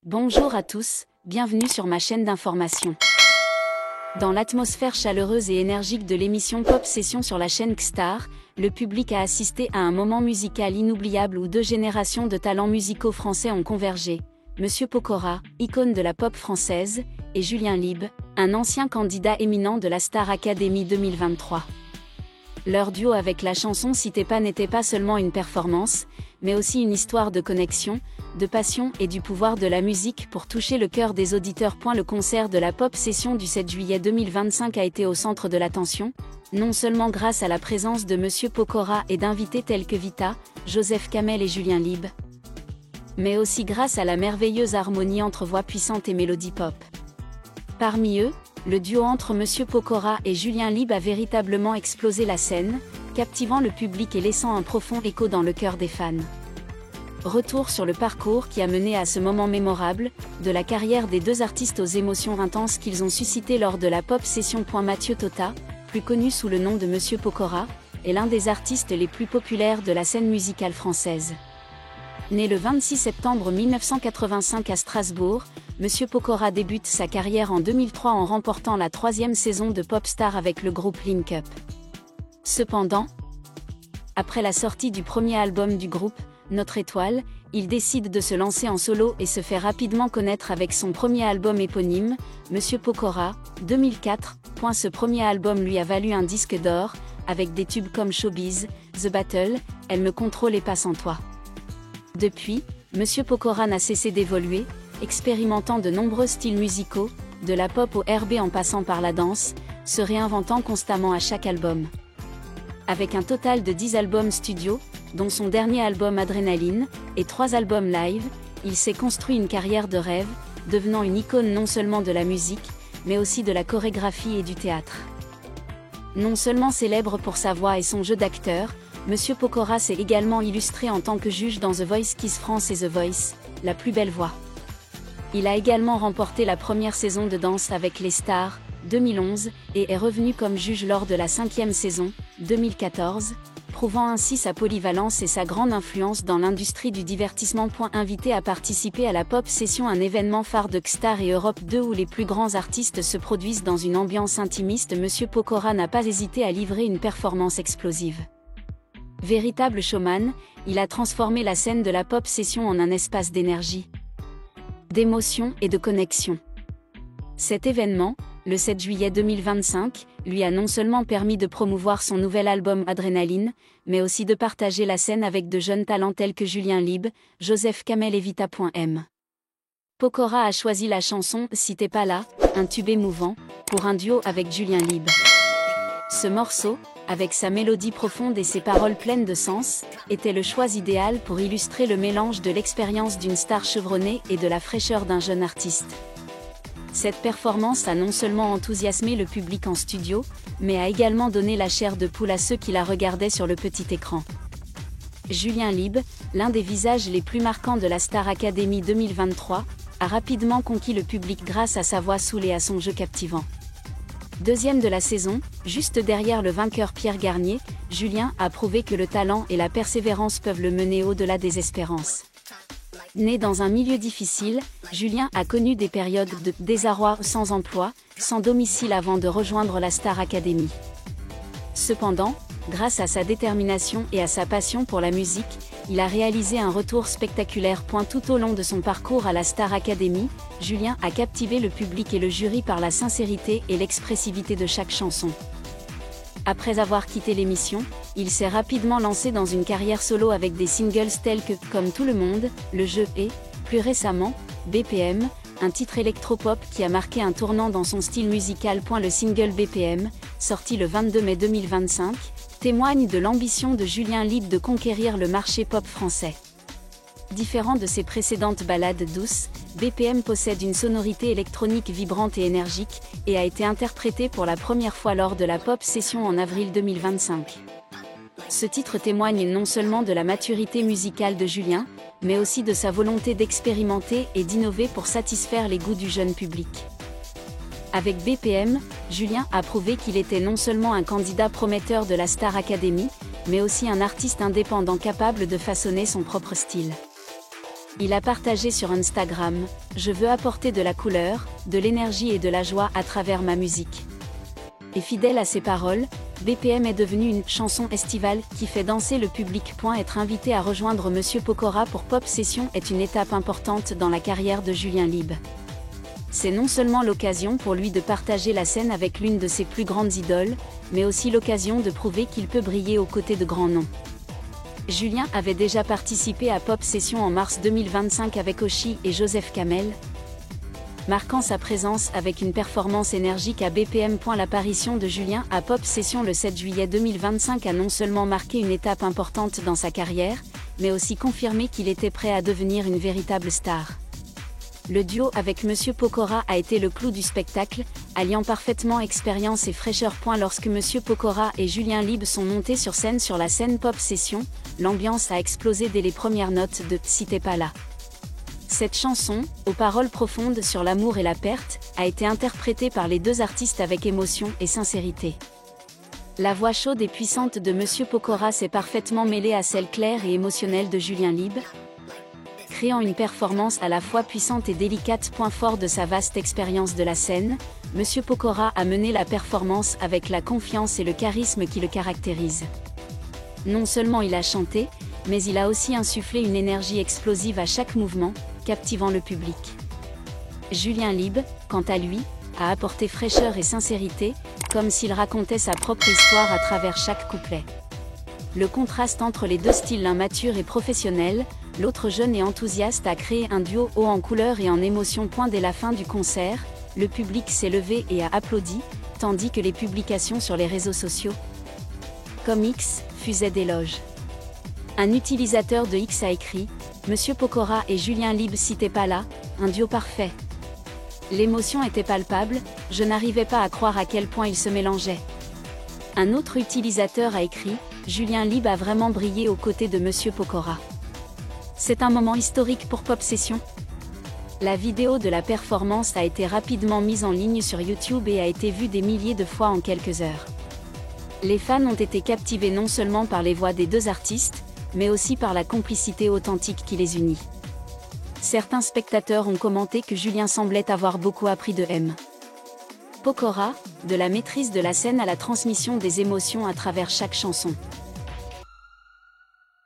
Bonjour à tous, bienvenue sur ma chaîne d'information. Dans l'atmosphère chaleureuse et énergique de l'émission Pop Session sur la chaîne Kstar, le public a assisté à un moment musical inoubliable où deux générations de talents musicaux français ont convergé. Monsieur Pokora, icône de la pop française, et Julien Lieb, un ancien candidat éminent de la Star Academy 2023. Leur duo avec la chanson Si t'es pas n'était pas seulement une performance, mais aussi une histoire de connexion, de passion et du pouvoir de la musique pour toucher le cœur des auditeurs. Le concert de la Pop Session du 7 juillet 2025 a été au centre de l'attention, non seulement grâce à la présence de Monsieur Pokora et d'invités tels que Vita, Joseph Kamel et Julien Lieb, mais aussi grâce à la merveilleuse harmonie entre voix puissantes et mélodies pop. Parmi eux, le duo entre Monsieur Pokora et Julien Lieb a véritablement explosé la scène, captivant le public et laissant un profond écho dans le cœur des fans. Retour sur le parcours qui a mené à ce moment mémorable, de la carrière des deux artistes aux émotions intenses qu'ils ont suscitées lors de la Pop Session. Mathieu Tota, plus connu sous le nom de Monsieur Pokora, est l'un des artistes les plus populaires de la scène musicale française. Né le 26 septembre 1985 à Strasbourg, Monsieur Pokora débute sa carrière en 2003 en remportant la 3e saison de Popstar avec le groupe Link Up. Cependant, après la sortie du premier album du groupe, Notre Étoile, il décide de se lancer en solo et se fait rapidement connaître avec son premier album éponyme, Monsieur Pokora, 2004. Ce premier album lui a valu un disque d'or, avec des tubes comme Showbiz, The Battle, Elle me contrôle et Pas sans toi. Depuis, Monsieur Pokora n'a cessé d'évoluer, expérimentant de nombreux styles musicaux, de la pop au R&B en passant par la danse, se réinventant constamment à chaque album. Avec un total de 10 albums studio, dont son dernier album Adrénaline, et 3 albums live, il s'est construit une carrière de rêve, devenant une icône non seulement de la musique, mais aussi de la chorégraphie et du théâtre. Non seulement célèbre pour sa voix et son jeu d'acteur, Monsieur Pokora s'est également illustré en tant que juge dans The Voice Kids France et The Voice, La plus belle voix. Il a également remporté la première saison de Danse avec les stars, 2011, et est revenu comme juge lors de la 5e saison, 2014, prouvant ainsi sa polyvalence et sa grande influence dans l'industrie du divertissement. Invité à participer à la Pop Session, un événement phare de Kstar et Europe 2 où les plus grands artistes se produisent dans une ambiance intimiste, Monsieur Pokora n'a pas hésité à livrer une performance explosive. Véritable showman, il a transformé la scène de la Pop Session en un espace d'énergie, d'émotion et de connexion. Cet événement, le 7 juillet 2025, lui a non seulement permis de promouvoir son nouvel album Adrénaline, mais aussi de partager la scène avec de jeunes talents tels que Julien Lieb, Joseph Kamel et Vita. Pokora a choisi la chanson Si t'es pas là, un tube émouvant, pour un duo avec Julien Lieb. Ce morceau, avec sa mélodie profonde et ses paroles pleines de sens, était le choix idéal pour illustrer le mélange de l'expérience d'une star chevronnée et de la fraîcheur d'un jeune artiste. Cette performance a non seulement enthousiasmé le public en studio, mais a également donné la chair de poule à ceux qui la regardaient sur le petit écran. Julien Lieb, l'un des visages les plus marquants de la Star Academy 2023, a rapidement conquis le public grâce à sa voix soul et à son jeu captivant. Deuxième de la saison, juste derrière le vainqueur Pierre Garnier, Julien a prouvé que le talent et la persévérance peuvent le mener au-delà des espérances. Né dans un milieu difficile, Julien a connu des périodes de désarroi, sans emploi, sans domicile avant de rejoindre la Star Academy. Cependant, grâce à sa détermination et à sa passion pour la musique, il a réalisé un retour spectaculaire. Tout au long de son parcours à la Star Academy, Julien a captivé le public et le jury par la sincérité et l'expressivité de chaque chanson. Après avoir quitté l'émission, il s'est rapidement lancé dans une carrière solo avec des singles tels que Comme tout le monde, Le jeu et, plus récemment, BPM, un titre électropop qui a marqué un tournant dans son style musical. Le single BPM, sorti le 22 mai 2025, témoigne de l'ambition de Julien Lieb de conquérir le marché pop français. Différent de ses précédentes ballades douces, BPM possède une sonorité électronique vibrante et énergique, et a été interprété pour la première fois lors de la Pop Session en avril 2025. Ce titre témoigne non seulement de la maturité musicale de Julien, mais aussi de sa volonté d'expérimenter et d'innover pour satisfaire les goûts du jeune public. Avec BPM, Julien a prouvé qu'il était non seulement un candidat prometteur de la Star Academy, mais aussi un artiste indépendant capable de façonner son propre style. Il a partagé sur Instagram « Je veux apporter de la couleur, de l'énergie et de la joie à travers ma musique ». Et fidèle à ses paroles, BPM est devenu une « chanson estivale » qui fait danser le public. Être invité à rejoindre Monsieur Pokora pour Pop Session est une étape importante dans la carrière de Julien Lieb. C'est non seulement l'occasion pour lui de partager la scène avec l'une de ses plus grandes idoles, mais aussi l'occasion de prouver qu'il peut briller aux côtés de grands noms. Julien avait déjà participé à Pop Session en mars 2025 avec Oshi et Joseph Kamel, marquant sa présence avec une performance énergique à BPM. L'apparition de Julien à Pop Session le 7 juillet 2025 a non seulement marqué une étape importante dans sa carrière, mais aussi confirmé qu'il était prêt à devenir une véritable star. Le duo avec Monsieur Pokora a été le clou du spectacle, alliant parfaitement expérience et fraîcheur. Lorsque Monsieur Pokora et Julien Lieb sont montés sur scène sur la scène Pop Session, l'ambiance a explosé dès les premières notes de « Si t'es pas là ». Cette chanson, aux paroles profondes sur l'amour et la perte, a été interprétée par les deux artistes avec émotion et sincérité. La voix chaude et puissante de Monsieur Pokora s'est parfaitement mêlée à celle claire et émotionnelle de Julien Lieb, créant une performance à la fois puissante et délicate. Fort de sa vaste expérience de la scène, Monsieur Pokora a mené la performance avec la confiance et le charisme qui le caractérisent. Non seulement il a chanté, mais il a aussi insufflé une énergie explosive à chaque mouvement, captivant le public. Julien Lieb, quant à lui, a apporté fraîcheur et sincérité, comme s'il racontait sa propre histoire à travers chaque couplet. Le contraste entre les deux styles, l'un mature et professionnel, l'autre jeune et enthousiaste, a créé un duo haut en couleur et en émotion. Dès la fin du concert, le public s'est levé et a applaudi, tandis que les publications sur les réseaux sociaux, comme X, fusaient d'éloges. Un utilisateur de X a écrit « Monsieur Pokora et Julien Lieb, si t'es pas là, un duo parfait. L'émotion était palpable, je n'arrivais pas à croire à quel point ils se mélangeaient. » Un autre utilisateur a écrit « Julien Lieb a vraiment brillé aux côtés de Monsieur Pokora. C'est un moment historique pour Pop Session. » La vidéo de la performance a été rapidement mise en ligne sur YouTube et a été vue des milliers de fois en quelques heures. Les fans ont été captivés non seulement par les voix des deux artistes, mais aussi par la complicité authentique qui les unit. Certains spectateurs ont commenté que Julien semblait avoir beaucoup appris de M. Pokora, de la maîtrise de la scène à la transmission des émotions à travers chaque chanson.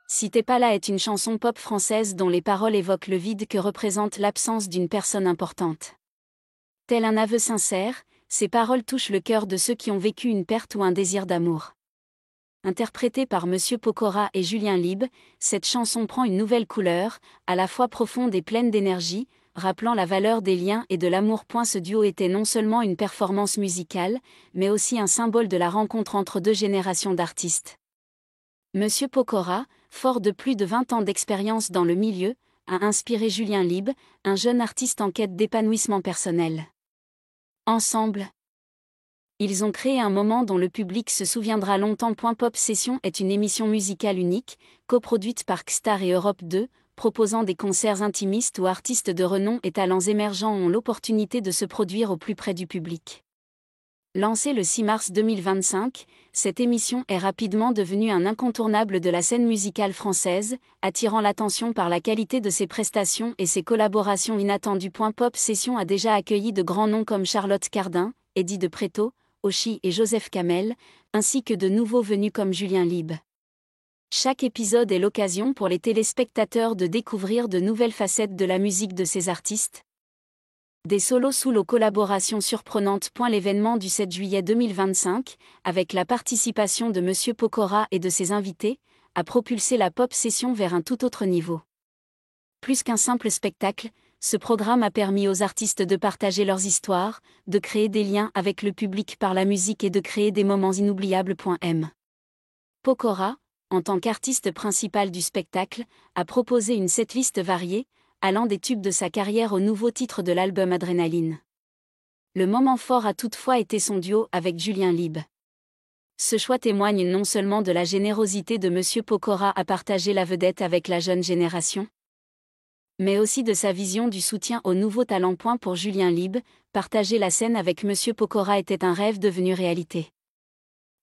Si t'es pas là est une chanson pop française dont les paroles évoquent le vide que représente l'absence d'une personne importante. Tel un aveu sincère, ces paroles touchent le cœur de ceux qui ont vécu une perte ou un désir d'amour. Interprétée par Monsieur Pokora et Julien Lieb, cette chanson prend une nouvelle couleur, à la fois profonde et pleine d'énergie, rappelant la valeur des liens et de l'amour. Ce duo était non seulement une performance musicale, mais aussi un symbole de la rencontre entre deux générations d'artistes. Monsieur Pokora, fort de plus de 20 ans d'expérience dans le milieu, a inspiré Julien Lieb, un jeune artiste en quête d'épanouissement personnel. Ensemble, ils ont créé un moment dont le public se souviendra longtemps. Pop Session est une émission musicale unique, coproduite par Kstar et Europe 2, proposant des concerts intimistes où artistes de renom et talents émergents ont l'opportunité de se produire au plus près du public. Lancée le 6 mars 2025, cette émission est rapidement devenue un incontournable de la scène musicale française, attirant l'attention par la qualité de ses prestations et ses collaborations inattendues. Pop Session a déjà accueilli de grands noms comme Charlotte Cardin, Eddie de Pretto, Oshi et Joseph Kamel, ainsi que de nouveaux venus comme Julien Lieb. Chaque épisode est l'occasion pour les téléspectateurs de découvrir de nouvelles facettes de la musique de ces artistes. Des solos sous collaborations surprenantes. L'événement du 7 juillet 2025, avec la participation de Monsieur Pokora et de ses invités, a propulsé la Pop Session vers un tout autre niveau. Plus qu'un simple spectacle, ce programme a permis aux artistes de partager leurs histoires, de créer des liens avec le public par la musique et de créer des moments inoubliables. M. Pokora, en tant qu'artiste principal du spectacle, a proposé une setlist variée, allant des tubes de sa carrière aux nouveaux titres de l'album Adrénaline. Le moment fort a toutefois été son duo avec Julien Lieb. Ce choix témoigne non seulement de la générosité de Monsieur Pokora à partager la vedette avec la jeune génération, mais aussi de sa vision du soutien au nouveau talent. Pour Julien Lieb, partager la scène avec Monsieur Pokora était un rêve devenu réalité.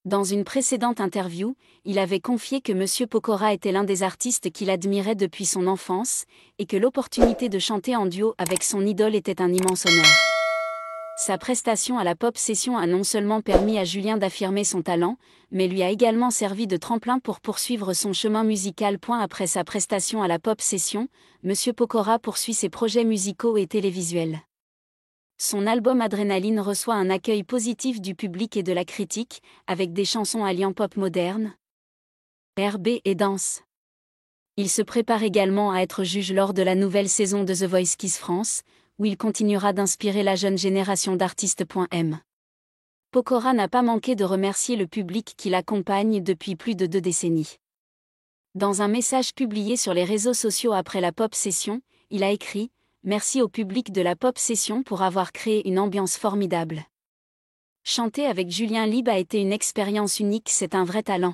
Dans une précédente interview, il avait confié que Monsieur Pokora était l'un des artistes qu'il admirait depuis son enfance, et que l'opportunité de chanter en duo avec son idole était un immense honneur. Sa prestation à la Pop Session a non seulement permis à Julien d'affirmer son talent, mais lui a également servi de tremplin pour poursuivre son chemin musical. Après sa prestation à la Pop Session, Monsieur Pokora poursuit ses projets musicaux et télévisuels. Son album Adrénaline reçoit un accueil positif du public et de la critique, avec des chansons alliant pop moderne, R&B et danse. Il se prépare également à être juge lors de la nouvelle saison de The Voice Kids France, où il continuera d'inspirer la jeune génération d'artistes. Pokora n'a pas manqué de remercier le public qui l'accompagne depuis plus de 2 décennies. Dans un message publié sur les réseaux sociaux après la Pop Session, il a écrit « Merci au public de la Pop Session pour avoir créé une ambiance formidable. Chanter avec Julien Lieb a été une expérience unique, c'est un vrai talent. »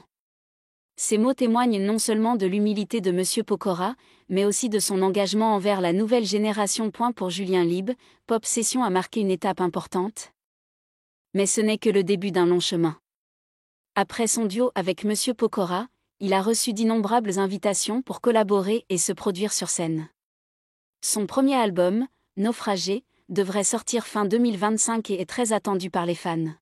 Ces mots témoignent non seulement de l'humilité de Monsieur Pokora, mais aussi de son engagement envers la nouvelle génération. Pour Julien Lieb, Pop Session a marqué une étape importante. Mais ce n'est que le début d'un long chemin. Après son duo avec Monsieur Pokora, il a reçu d'innombrables invitations pour collaborer et se produire sur scène. Son premier album, Naufragé, devrait sortir fin 2025 et est très attendu par les fans.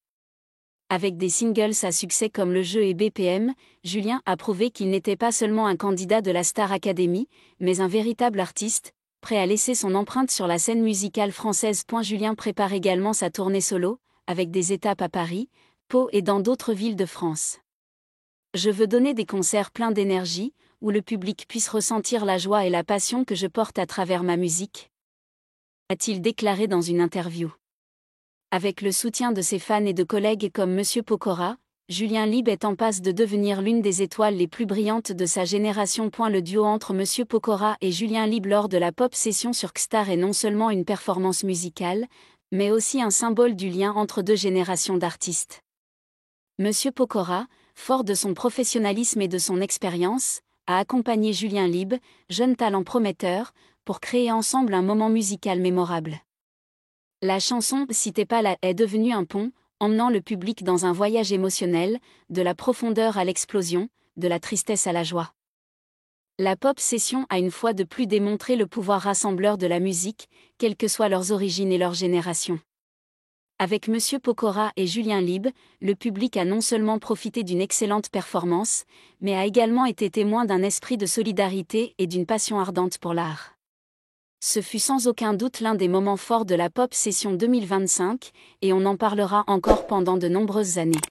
Avec des singles à succès comme Le Jeu et BPM, Julien a prouvé qu'il n'était pas seulement un candidat de la Star Academy, mais un véritable artiste, prêt à laisser son empreinte sur la scène musicale française. Julien prépare également sa tournée solo, avec des étapes à Paris, Pau et dans d'autres villes de France. Je veux donner des concerts pleins d'énergie, où le public puisse ressentir la joie et la passion que je porte à travers ma musique, a-t-il déclaré dans une interview. Avec le soutien de ses fans et de collègues comme Monsieur Pokora, Julien Lieb est en passe de devenir l'une des étoiles les plus brillantes de sa génération. Le duo entre Monsieur Pokora et Julien Lieb lors de la Pop Session sur Star est non seulement une performance musicale, mais aussi un symbole du lien entre 2 générations d'artistes. Monsieur Pokora, fort de son professionnalisme et de son expérience, a accompagné Julien Lieb, jeune talent prometteur, pour créer ensemble un moment musical mémorable. La chanson « Si t'es pas là » est devenue un pont, emmenant le public dans un voyage émotionnel, de la profondeur à l'explosion, de la tristesse à la joie. La Pop Session a une fois de plus démontré le pouvoir rassembleur de la musique, quelles que soient leurs origines et leur génération. Avec Monsieur Pokora et Julien Lieb, le public a non seulement profité d'une excellente performance, mais a également été témoin d'un esprit de solidarité et d'une passion ardente pour l'art. Ce fut sans aucun doute l'un des moments forts de la Pop Session 2025, et on en parlera encore pendant de nombreuses années.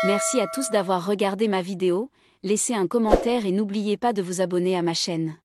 Merci à tous d'avoir regardé ma vidéo, laissez un commentaire et n'oubliez pas de vous abonner à ma chaîne.